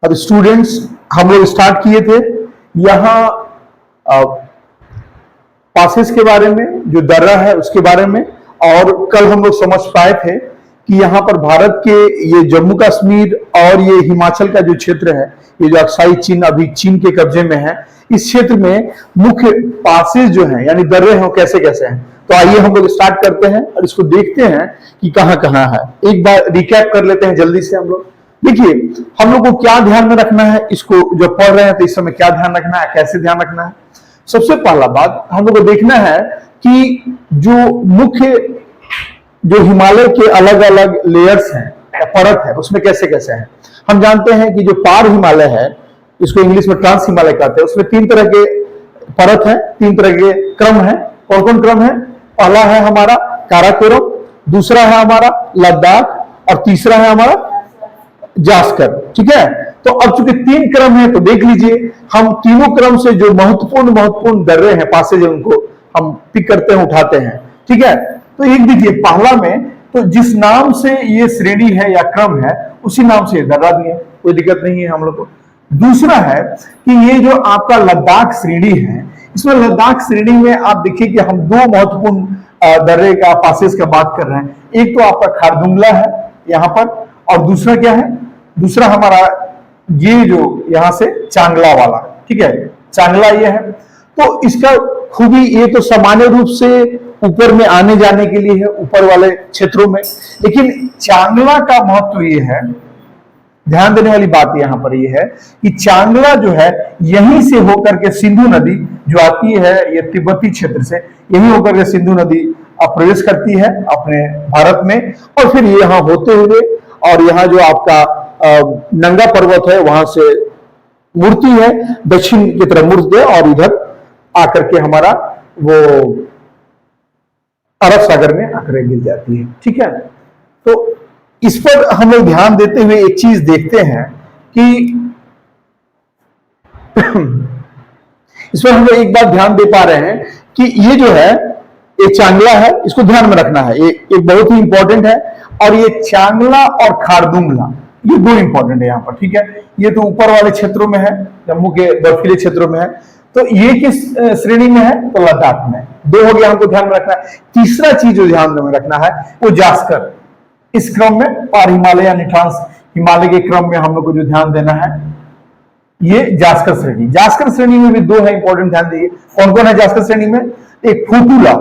अब स्टूडेंट्स हम लोग स्टार्ट किए थे यहाँ पासेस के बारे में, जो दर्रा है उसके बारे में। और कल हम लोग समझ पाए थे कि यहाँ पर भारत के ये जम्मू कश्मीर और ये हिमाचल का जो क्षेत्र है, ये जो अक्साई चीन अभी चीन के कब्जे में है, इस क्षेत्र में मुख्य पासेस जो हैं यानी दर्रे हैं वो कैसे कैसे हैं। तो आइए हम लोग स्टार्ट करते हैं और इसको देखते हैं कि कहाँ कहाँ है। एक बार रिकैप कर लेते हैं जल्दी से हम लोग। देखिए हम लोग को क्या ध्यान में रखना है, इसको जब पढ़ रहे हैं तो इस समय क्या ध्यान रखना है, कैसे ध्यान रखना है। सबसे पहला बात हम लोग को देखना है कि जो मुख्य जो हिमालय के अलग अलग लेयर्स हैं या परत है उसमें कैसे कैसे है। हम जानते हैं कि जो पार हिमालय है, इसको इंग्लिश में ट्रांस हिमालय कहते हैं, उसमें 3 तरह के परत है, 3 तरह के क्रम है। कौन कौन क्रम है? पहला है हमारा काराकोरम, दूसरा है हमारा लद्दाख और तीसरा है हमारा जास्कर। ठीक है, तो अब चूंकि 3 क्रम है तो देख लीजिए हम तीनों क्रम से जो महत्वपूर्ण दर्रे हैं, पासेज, उनको हम पिक करते हैं, उठाते हैं। ठीक है, तो एक देखिए पहला में तो जिस नाम से ये श्रेणी है या क्रम है उसी नाम से दर्रा भी है, कोई दिक्कत नहीं है हम लोग को। दूसरा है कि ये जो आपका लद्दाख श्रेणी है, इसमें लद्दाख श्रेणी में आप देखिए कि हम 2 महत्वपूर्ण दर्रे का पासेज का बात कर रहे हैं। एक तो आपका खारदुंगला है यहाँ पर, और दूसरा क्या है? दूसरा हमारा ये जो यहां से चांगला वाला, ठीक है, चांगला ये है। तो इसका खूबी ये तो सामान्य रूप से ऊपर में आने जाने के लिए है, ऊपर वाले क्षेत्रों में। लेकिन चांगला का महत्व ये है, ध्यान देने वाली बात यहां पर ये है कि चांगला जो है यहीं से होकर के सिंधु नदी जो आती है, ये तिब्बती क्षेत्र से यहीं होकर के सिंधु नदी प्रवेश करती है अपने भारत में, और फिर यहां होते हुए और यहाँ जो आपका नंगा पर्वत है वहां से मूर्ति है, दक्षिण की तरफ मूर्ति है, और इधर आकर के हमारा वो अरब सागर में आकर गिर जाती है। ठीक है, तो इस पर हम लोग ध्यान देते हुए एक चीज देखते हैं कि इस पर हम लोग एक बात ध्यान दे पा रहे हैं कि ये जो है ये चांगला है, इसको ध्यान में रखना है, एक बहुत ही इंपॉर्टेंट है। और ये चांगला और खारदुंगला ये 2 इंपॉर्टेंट है यहाँ पर। ठीक है, ये तो ऊपर वाले क्षेत्रों में है, जम्मू के बर्फीले क्षेत्रों में है। तो ये किस श्रेणी में है? तो लद्दाख में। 2 हो गया, हमको ध्यान में रखना है। तीसरा चीज जो ध्यान में रखना है वो जास्कर, इस क्रम में पार हिमालय यानी ट्रांस हिमालय के क्रम में हम लोग को जो ध्यान देना है ये जास्कर श्रेणी। जास्कर श्रेणी में भी 2 है इंपॉर्टेंट, ध्यान दीजिए। कौन कौन है जास्कर श्रेणी में? एक फुटुला।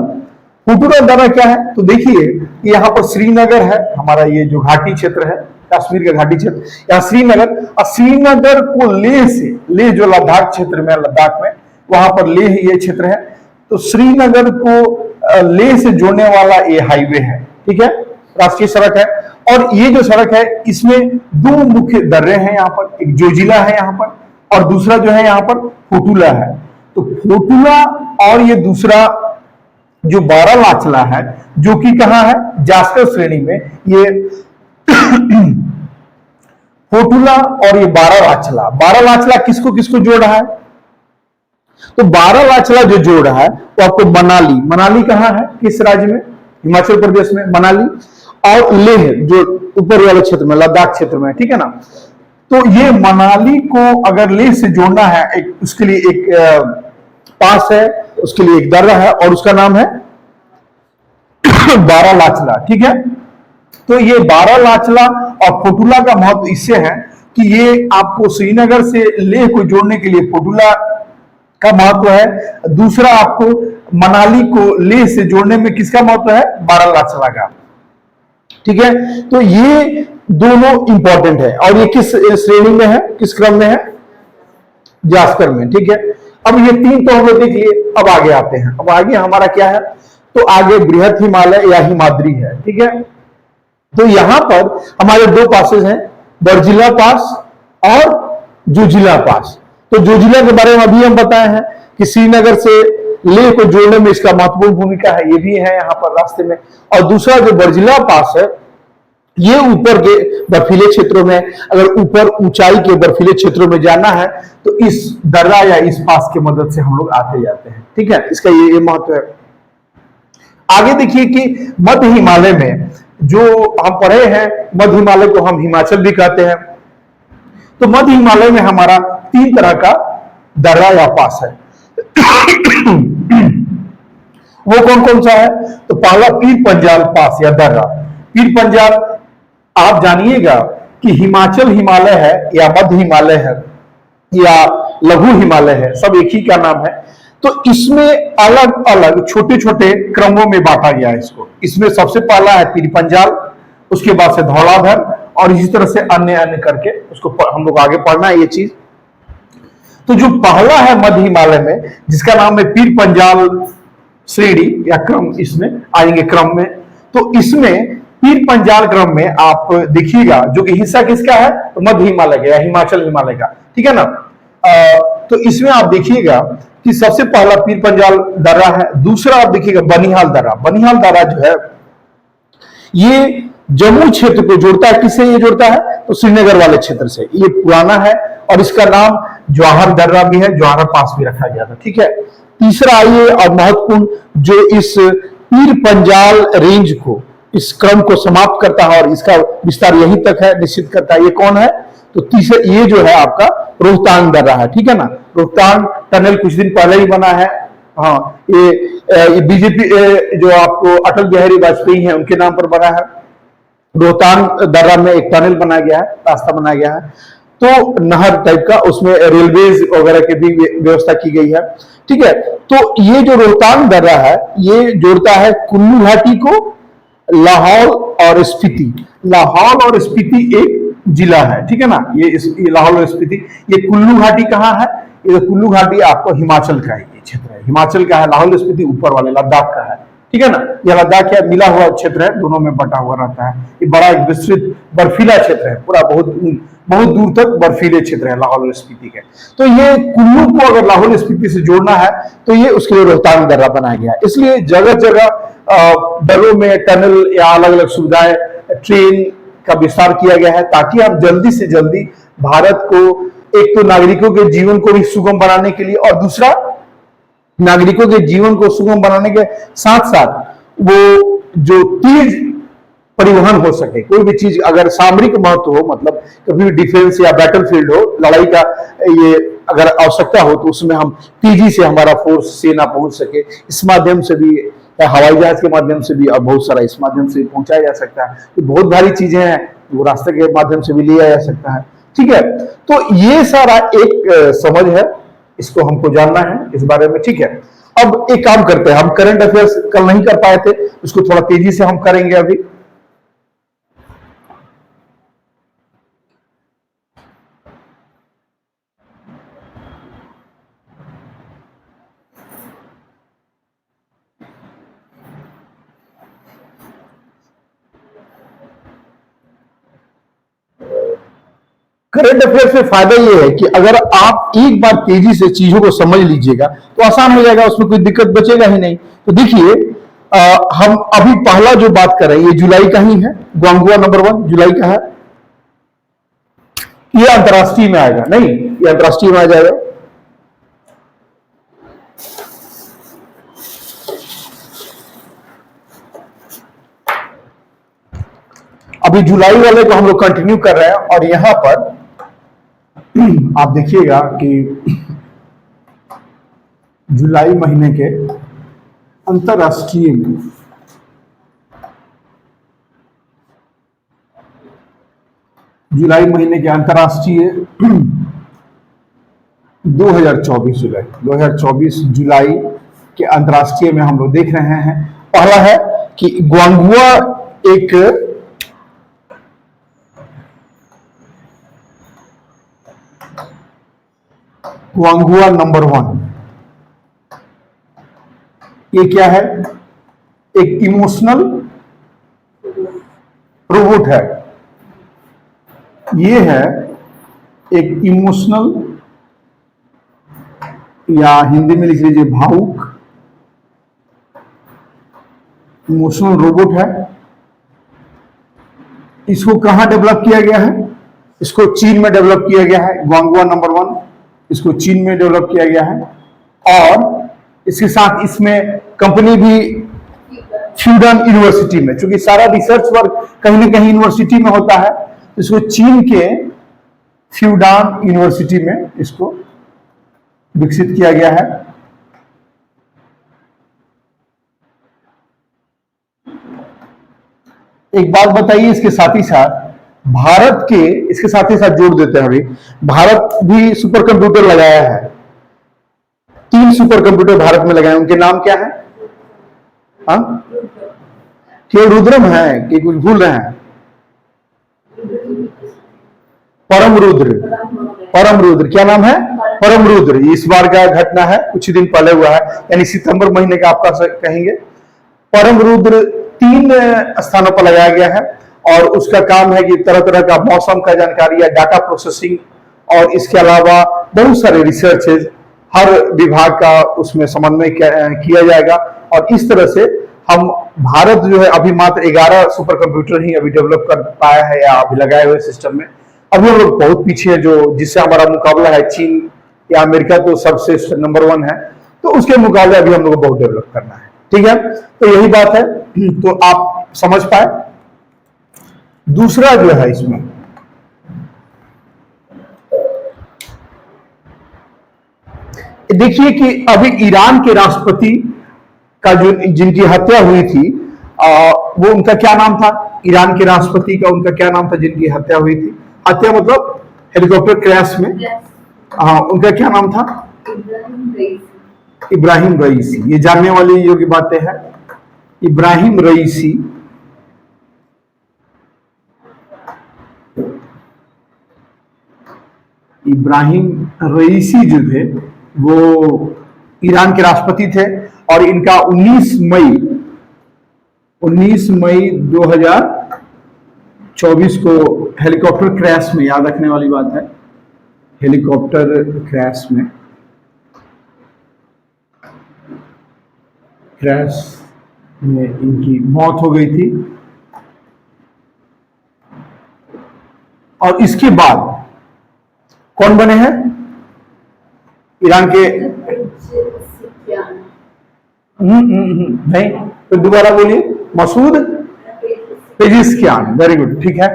फुटुला दर्रा क्या है? तो देखिए यहाँ पर श्रीनगर है, हमारा ये जो घाटी क्षेत्र है, कश्मीर का घाटी क्षेत्र, यहाँ श्रीनगर, और श्रीनगर को लेह से, लेह जो लद्दाख क्षेत्र में, लद्दाख में वहां पर लेह ये क्षेत्र है, तो श्रीनगर को लेह से जोड़ने वाला ये हाईवे है। ठीक है, राष्ट्रीय सड़क है। और ये जो सड़क है इसमें 2 मुख्य दर्रे हैं यहाँ पर, एक जोजिला है यहाँ पर और दूसरा जो है यहाँ पर फोटुला है। तो फोटुला और ये दूसरा जो बारालाचला है, जो कि कहाँ है? जास्कर श्रेणी में। ये फोटुला और ये बारालाचला, बारालाचला किसको किसको जोड़ रहा है? तो बारालाचला जो जोड़ रहा है वो आपको मनाली, मनाली कहाँ है, किस राज्य में? हिमाचल प्रदेश में मनाली, और लेह जो ऊपर वाले क्षेत्र में, लद्दाख क्षेत्र में। ठीक है ना, तो ये मनाली को अगर लेह से जोड़ना है, उसके लिए एक पास है, उसके लिए एक दर्रा है और उसका नाम है बारालाचला। ठीक है, तो ये बारालाचला और फोटुला का महत्व इससे है कि ये आपको श्रीनगर से लेह को जोड़ने के लिए फोटुला का महत्व है, दूसरा आपको मनाली को लेह से जोड़ने में किसका महत्व है? बारालाचला का। ठीक है, तो ये दोनों इंपॉर्टेंट है। और ये किस श्रेणी में है, किस क्रम में है? जास्कर में। ठीक है, अब ये 3 तो हम लोग देख लिए, अब आगे आते हैं। अब आगे हमारा क्या है? तो आगे बृहद हिमालय या हिमाद्री है। ठीक है, तो यहां पर हमारे 2 पासेस हैं, बर्जिला पास और जोजिला पास। तो जोजिला के बारे में अभी हम बताए हैं कि श्रीनगर से लेह को जोड़ने में इसका महत्वपूर्ण भूमिका है, ये भी है यहाँ पर रास्ते में। और दूसरा जो बर्जिला पास है ये ऊपर के बर्फीले क्षेत्रों में, अगर ऊपर ऊंचाई के बर्फीले क्षेत्रों में जाना है तो इस दर्रा या इस पास की मदद से हम लोग आते जाते हैं। ठीक है, इसका ये महत्व है। आगे देखिए कि मध्य हिमालय में जो हम पढ़े हैं, मध्य हिमालय को हम हिमाचल भी कहते हैं, तो मध्य हिमालय में हमारा 3 तरह का दर्रा या पास है। वो कौन कौन सा है? तो पहला पीर पंजाल पास या दर्रा। पीर पंजाल आप जानिएगा कि हिमाचल हिमालय है या मध्य हिमालय है या लघु हिमालय है, सब एक ही का नाम है। तो इसमें अलग अलग छोटे छोटे क्रमों में बांटा गया है इसको। इसमें सबसे पहला है पीर पंजाल, उसके बाद से धौलाधर, और इसी तरह से अन्य अन्य करके उसको हम लोग आगे पढ़ना है ये चीज। तो जो पहला है मध्य हिमालय में, जिसका नाम है पीर पंजाल श्रेणी या क्रम, इसमें आएंगे क्रम में। तो इसमें पीर पंजाल क्रम में आप देखिएगा, जो कि हिस्सा किसका है? तो मध्य हिमालय का या हिमाचल हिमालय का, ठीक है ना। तो इसमें आप देखिएगा कि सबसे पहला पीर पंजाल दर्रा है। दूसरा आप देखिएगा बनिहाल दर्रा। बनिहाल दर्रा जो है ये जम्मू क्षेत्र को जोड़ता है। किससे ये जोड़ता है? तो श्रीनगर वाले क्षेत्र से। ये पुराना है और इसका नाम जवाहर दर्रा भी है, जवाहर पास भी रखा गया था, ठीक है। तीसरा आइए और महत्वपूर्ण, जो इस पीर पंजाल रेंज को, इस क्रम को समाप्त करता है और इसका विस्तार यहीं तक है, निश्चित करता है, ये कौन है? तो तीसरा ये जो है आपका रोहतांग दर्रा है, ठीक है ना। रोहतांग टनल कुछ दिन पहले ही बना है। हाँ, ये बीजेपी जो आपको अटल बिहारी वाजपेयी हैं उनके नाम पर बना है। रोहतांग दर्रा में एक टनल बनाया गया है, रास्ता बनाया गया है, तो नहर टाइप का, उसमें रेलवेज वगैरह की भी व्यवस्था की गई है, ठीक है। तो ये जो रोहतांग दर्रा है ये जोड़ता है कुल्लू घाटी को लाहौल और स्पीति। लाहौल और स्पीति एक जिला है, ठीक है ना। ये लाहौल और स्पीति, ये कुल्लू घाटी कहाँ है? ये कुल्लू घाटी आपको हिमाचल का ये क्षेत्र है, हिमाचल का है। लाहौल स्पीति ऊपर वाले लद्दाख का है, ठीक है ना। यह लद्दाख या मिला हुआ क्षेत्र है, दोनों में बटा हुआ रहता है। ये बड़ा एक विस्तृत बर्फीला क्षेत्र है, पूरा बहुत दूर तक बर्फीले क्षेत्र है लाहौल और स्पीति के। तो ये कुल्लू को अगर लाहौल स्पीति से जोड़ना है तो ये उसके लिए रोहतांग दर्रा बनाया गया। इसलिए जगह जगह दर्रों में टनल या अलग अलग सुविधाएं, ट्रेन का विस्तार किया गया है, ताकि आप जल्दी से जल्दी भारत को, एक तो नागरिकों के जीवन को भी सुगम बनाने के लिए, और दूसरा नागरिकों के जीवन को सुगम बनाने के साथ साथ वो जो तेज परिवहन हो सके, कोई भी चीज अगर सामरिक महत्व हो, मतलब कभी भी डिफेंस या बैटलफील्ड हो, लड़ाई का ये अगर आवश्यकता हो, तो उसमें हम तेजी से हमारा फोर्स सेना पहुंच सके। इस माध्यम से भी, हवाई जहाज के माध्यम से भी, और बहुत सारा इस माध्यम से पहुंचाया जा सकता है। तो बहुत भारी चीजें हैं, वो रास्ते के माध्यम से भी लिया जा सकता है, ठीक है। तो ये सारा एक समझ है, इसको हमको जानना है इस बारे में, ठीक है। अब एक काम करते हैं, हम करंट अफेयर्स कल नहीं कर पाए थे, उसको थोड़ा तेजी से हम करेंगे अभी। करंट अफेयर से फायदा यह है कि अगर आप एक बार तेजी से चीजों को समझ लीजिएगा तो आसान हो जाएगा, उसमें कोई दिक्कत बचेगा ही नहीं। तो देखिए, हम अभी पहला जो बात कर रहे हैं ये जुलाई का ही है, ग्वांगुआ नंबर 1 जुलाई का है। ये अंतरराष्ट्रीय में आएगा, नहीं ये अंतरराष्ट्रीय में आ जाएगा। अभी जुलाई वाले को हम लोग कंटिन्यू कर रहे हैं, और यहां पर आप देखिएगा कि जुलाई महीने के अंतरराष्ट्रीय में जुलाई महीने के अंतरराष्ट्रीय 2024 जुलाई के अंतरराष्ट्रीय में हम लोग देख रहे हैं। पहला है कि ग्वांगुआ एक ग्वांगुआ नंबर 1, ये क्या है? एक इमोशनल रोबोट है। ये है एक इमोशनल, या हिंदी में लिख लीजिए भावुक, इमोशनल रोबोट है। इसको कहां डेवलप किया गया है? इसको चीन में डेवलप किया गया है। ग्वांगुआ नंबर 1 इसको चीन में डेवलप किया गया है, और इसके साथ इसमें कंपनी भी फ्यूडन यूनिवर्सिटी में, क्योंकि सारा रिसर्च वर्क कहीं ना कहीं यूनिवर्सिटी में होता है, इसको चीन के फ्यूडान यूनिवर्सिटी में इसको विकसित किया गया है। एक बात बताइए इसके साथ ही साथ, भारत के इसके साथ ही साथ जोड़ देते हैं, अभी भारत भी सुपर कंप्यूटर लगाया है। 3 सुपर कंप्यूटर भारत में लगाए, उनके नाम क्या है? हाँ, केवल रुद्रम है कि कुछ भूल रहे हैं? परम रुद्र, परम रुद्र क्या नाम है? परम रुद्र। इस बार का घटना है, कुछ ही दिन पहले हुआ है, यानी सितंबर महीने का आप कहेंगे। परम रुद्र 3 स्थानों पर लगाया गया है और उसका काम है कि तरह तरह का मौसम का जानकारी या डाटा प्रोसेसिंग, और इसके अलावा बहुत सारे रिसर्चेज, हर विभाग का उसमें समन्वय किया जाएगा। और इस तरह से हम भारत जो है अभी मात्र 11 सुपर कंप्यूटर ही अभी डेवलप कर पाया है या अभी लगाए हुए सिस्टम में। अभी हम लोग बहुत पीछे है, जो जिससे हमारा मुकाबला है चीन या अमेरिका तो सबसे नंबर 1 है, तो उसके मुकाबले अभी हम लोग को बहुत डेवलप करना है। ठीक है, तो यही बात है, तो आप समझ पाए। दूसरा जो है इसमें देखिए कि अभी ईरान के राष्ट्रपति का जो जिनकी हत्या हुई थी, वो उनका क्या नाम था? ईरान के राष्ट्रपति का उनका क्या नाम था जिनकी हत्या हुई थी? हत्या मतलब हेलीकॉप्टर क्रैश में। हाँ, उनका क्या नाम था? इब्राहिम रईसी। ये जानने वाली योग्य बातें हैं। इब्राहिम रईसी जो थे वो ईरान के राष्ट्रपति थे और इनका 19 मई 2024 को हेलीकॉप्टर क्रैश में, याद रखने वाली बात है, हेलीकॉप्टर क्रैश में इनकी मौत हो गई थी। और इसके बाद कौन बने हैं ईरान के? नहीं, तो दोबारा बोलिए। मसूद पेजिशकियान, वेरी गुड, ठीक है।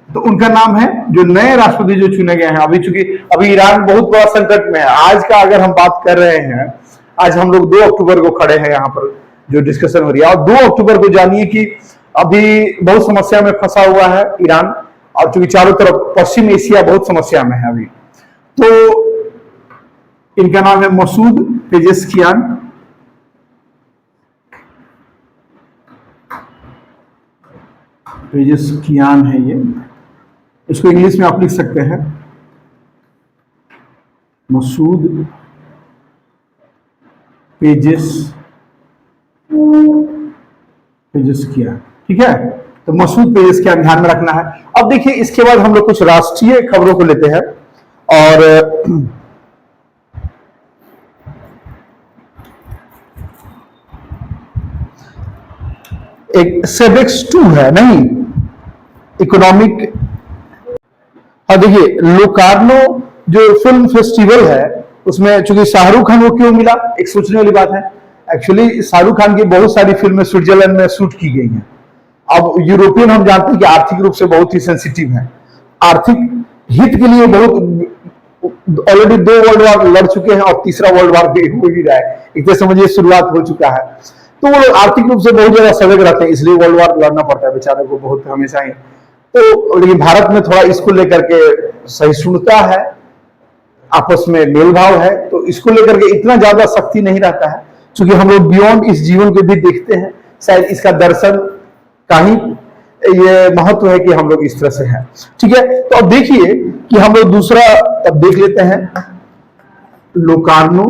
तो उनका नाम है, जो नए राष्ट्रपति जो चुने गए हैं अभी, चूंकि अभी ईरान बहुत बड़ा संकट में है। आज का अगर हम बात कर रहे हैं, आज हम लोग 2 अक्टूबर को खड़े हैं यहाँ पर जो डिस्कशन हो रही है, और 2 अक्टूबर को जानिए कि अभी बहुत समस्या में फंसा हुआ है ईरान, और चूंकि चारों तरफ पश्चिम एशिया बहुत समस्या में है अभी। तो इनका नाम है मसूद पेजेशकियान। पेजेशकियान है ये, इसको इंग्लिश में आप लिख सकते हैं मसूद पेजेशकियान, ठीक है। तो मसूद पेजेशकियान ध्यान में रखना है। अब देखिए इसके बाद हम लोग कुछ राष्ट्रीय खबरों को लेते हैं, और एक सेबेक्स 2 है, नहीं इकोनॉमिक। और देखिए लोकार्नो जो फिल्म फेस्टिवल है, उसमें चूंकि शाहरुख खान को क्यों मिला, एक सोचने वाली बात है। एक्चुअली शाहरुख खान की बहुत सारी फिल्में स्विट्जरलैंड में शूट की गई हैं। अब यूरोपियन हम जानते हैं कि आर्थिक रूप से बहुत ही सेंसिटिव है, आर्थिक हित के लिए बहुत, ऑलरेडी 2 वर्ल्ड वार लड़ चुके हैं और तीसरा वर्ल्ड वार भी हो ही रहा है, एक तरह समझिए शुरुआत हो चुका है। तो वो आर्थिक रूप से बहुत ज्यादा सजग रहते हैं, इसलिए वर्ल्ड वार लड़ना पड़ता है बेचारे को बहुत हमेशा ही। तो लेकिन भारत में थोड़ा इसको लेकर के सहिष्णुता है, आपस में मेल भाव है, तो इसको लेकर के इतना ज्यादा सख्ती नहीं रहता है, क्योंकि हम लोग बियॉन्ड इस जीवन को भी देखते हैं। शायद इसका दर्शन का ही ये महत्व है कि हम लोग इस तरह से हैं, ठीक है। तो अब देखिए कि हम लोग दूसरा अब देख लेते हैं, लोकार्नो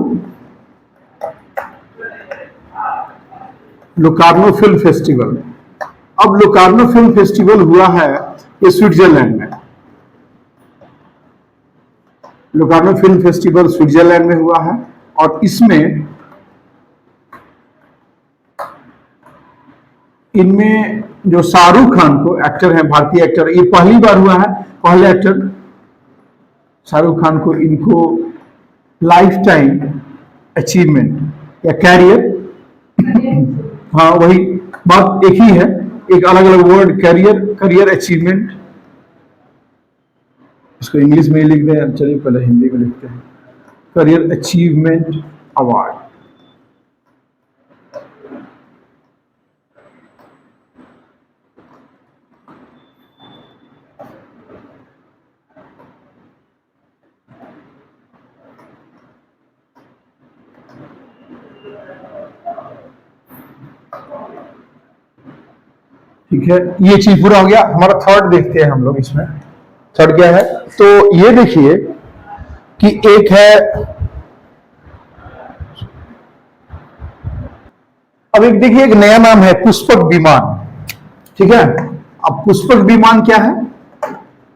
फिल्म फेस्टिवल। अब लोकार्नो फिल्म फेस्टिवल हुआ है ये स्विट्जरलैंड में। लोकार्नो फिल्म फेस्टिवल स्विट्जरलैंड में हुआ है, और इसमें इनमें जो शाहरुख खान को एक्टर है, भारतीय एक्टर, ये पहली बार हुआ है, पहले एक्टर शाहरुख खान को इनको लाइफ टाइम अचीवमेंट या कैरियर, हाँ वही बात एक ही है, एक अलग अलग वर्ड, कैरियर अचीवमेंट इसको इंग्लिश में ही लिख दें, चलिए पहले हिंदी में लिखते हैं। Career achievement award. ठीक है, ये चीज पूरा हो गया। हमारा थर्ड देखते हैं हम लोग इसमें। थर्ड क्या है, तो ये देखिए कि एक है, अब एक देखिए एक नया नाम है पुष्पक विमान। ठीक है, अब पुष्पक विमान क्या है,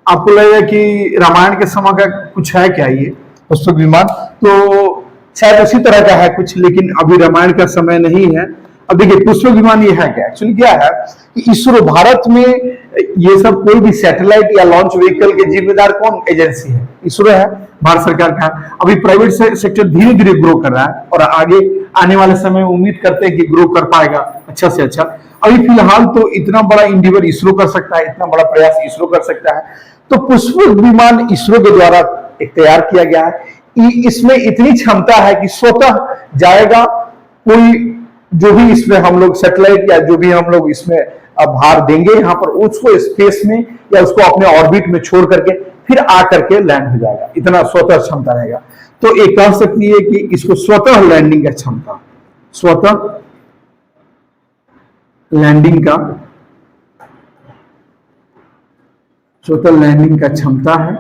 आपको लगेगा कि रामायण के समय का कुछ है क्या ये पुष्पक विमान, तो शायद उसी तरह का है कुछ, लेकिन अभी रामायण का समय नहीं है। अब देखिए पुष्पक विमान ये है क्या, एक्चुअली क्या है कि इसरो भारत में ये सब कोई भी सैटेलाइट या लॉन्च व्हीकल के जिम्मेदार कौन एजेंसी है, इसरो है, भारत सरकार का। अभी प्राइवेट सेक्टर धीरे धीरे ग्रो कर रहा है और आगे आने वाले समय में उम्मीद करते हैं कि ग्रो कर पाएगा अच्छा से अच्छा। अभी फिलहाल तो इतना बड़ा इंडिवर इसरो कर सकता है, इतना बड़ा प्रयास इसरो कर सकता है। तो पुष्पक विमान इसरो के द्वारा एक तैयार किया गया है। इसमें इतनी क्षमता है कि स्वतः जाएगा, कोई जो भी इसमें हम लोग सैटेलाइट या जो भी हम लोग इसमें भार देंगे यहाँ पर, उसको स्पेस में या उसको अपने ऑर्बिट में छोड़ करके फिर आकर के लैंड हो जाएगा, इतना स्वतः क्षमता रहेगा। तो एक कह सकती है कि इसको स्वतः लैंडिंग का क्षमता, स्वतः लैंडिंग का, स्वतः लैंडिंग का क्षमता है।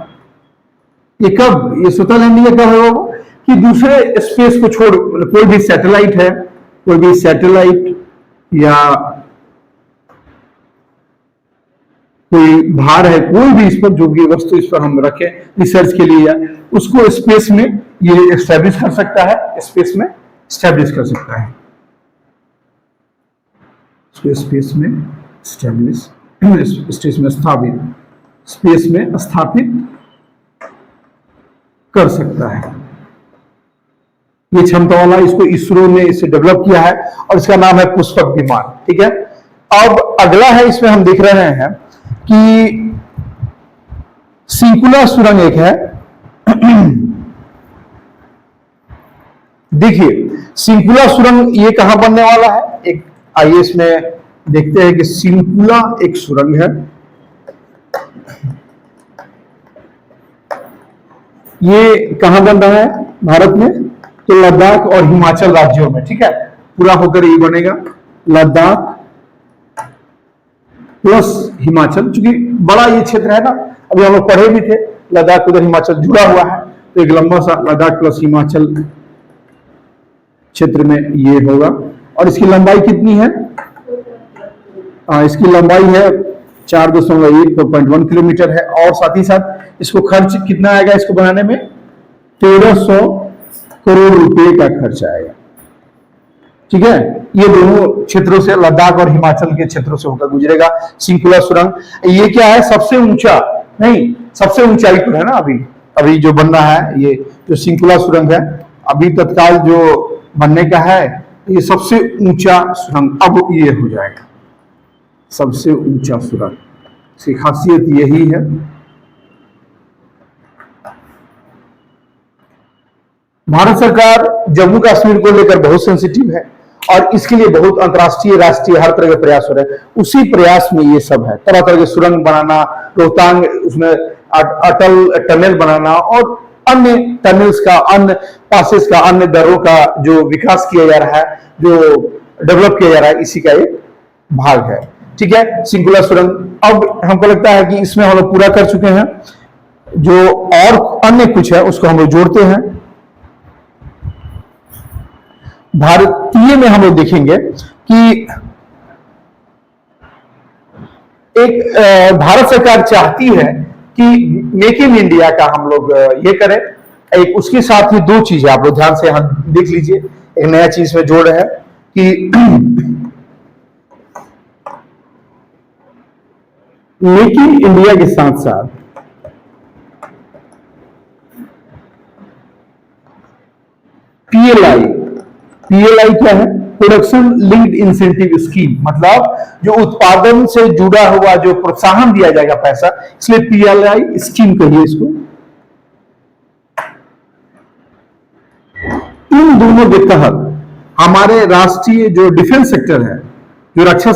ये कब, ये स्वतः लैंडिंग का कब होगा कि दूसरे स्पेस को छोड़, कोई भी सैटेलाइट है, कोई भी सैटेलाइट या कोई भार है, कोई भी इस पर जो भी वस्तु इस पर हम रखें रिसर्च के लिए, या उसको स्पेस में ये एस्टेब्लिश कर सकता है, स्पेस में एस्टेब्लिश कर सकता है, स्पेस में एस्टेब्लिश, स्पेस में स्थापित, स्पेस में स्थापित कर सकता है। ये क्षमता वाला इसको इसरो ने इसे डेवलप किया है और इसका नाम है पुष्पक विमान। ठीक है, अब अगला है, इसमें हम देख रहे हैं कि सिंकुला सुरंग एक है। देखिए सिंकुला सुरंग ये कहां बनने वाला है, एक आइए इसमें देखते हैं कि सिंकुला एक सुरंग है, ये कहां बन रहा है भारत में, तो लद्दाख और हिमाचल राज्यों में। ठीक है, पूरा होकर ये बनेगा लद्दाख प्लस हिमाचल, क्योंकि बड़ा ये क्षेत्र है ना, अभी हम लोग पढ़े भी थे, लद्दाख उधर हिमाचल जुड़ा हुआ है, तो एक लंबा सा लद्दाख प्लस हिमाचल क्षेत्र में ये होगा। और इसकी लंबाई कितनी है, इसकी लंबाई है 4.1 किलोमीटर है, और साथ ही साथ इसको खर्च कितना आएगा, इसको बनाने में 1300 करोड़ रुपए का खर्च आएगा। ठीक है, ये दोनों क्षेत्रों से, लद्दाख और हिमाचल के क्षेत्रों से होकर गुजरेगा सिंकुला सुरंग। ये क्या है, सबसे ऊंचा, नहीं सबसे ऊंचाई पर है ना, अभी जो बन रहा है ये जो सिंकुला सुरंग है, अभी तत्काल जो बनने का है, ये सबसे ऊंचा सुरंग अब ये हो जाएगा, सबसे ऊंचा सुरंग। इसकी खासियत यही है। भारत सरकार जम्मू कश्मीर को लेकर बहुत सेंसिटिव है और इसके लिए बहुत अंतर्राष्ट्रीय राष्ट्रीय हर तरह के प्रयास हो रहे हैं। उसी प्रयास में ये सब है, तरह तरह के सुरंग बनाना, रोहतांग उसमें अटल टनल बनाना और अन्य टनल्स का, अन्य पासेस का, अन्य दरों का जो विकास किया जा रहा है, जो डेवलप किया जा रहा है, इसी का एक भाग है। ठीक है, सिंकुला सुरंग अब हमको लगता है कि इसमें हम लोग पूरा कर चुके हैं। जो और अन्य कुछ है उसको हम लोग जोड़ते हैं। भारतीय में हम लोग देखेंगे कि एक भारत सरकार चाहती है कि मेक इन इंडिया का हम लोग ये करें। एक उसके साथ ही दो चीजें आप लोग ध्यान से यहां देख लीजिए, एक नया चीज में जोड़ रहे हैं कि मेक इन इंडिया के साथ साथ पीएलआई क्या है, प्रोडक्शन लिंक्ड इंसेंटिव स्कीम, मतलब जो उत्पादन से जुड़ा हुआ जो प्रोत्साहन दिया जाएगा पैसा, इसलिए पीएलआई स्कीम कहिए इसको। इन दोनों के तहत हमारे राष्ट्रीय जो डिफेंस सेक्टर है, जो रक्षा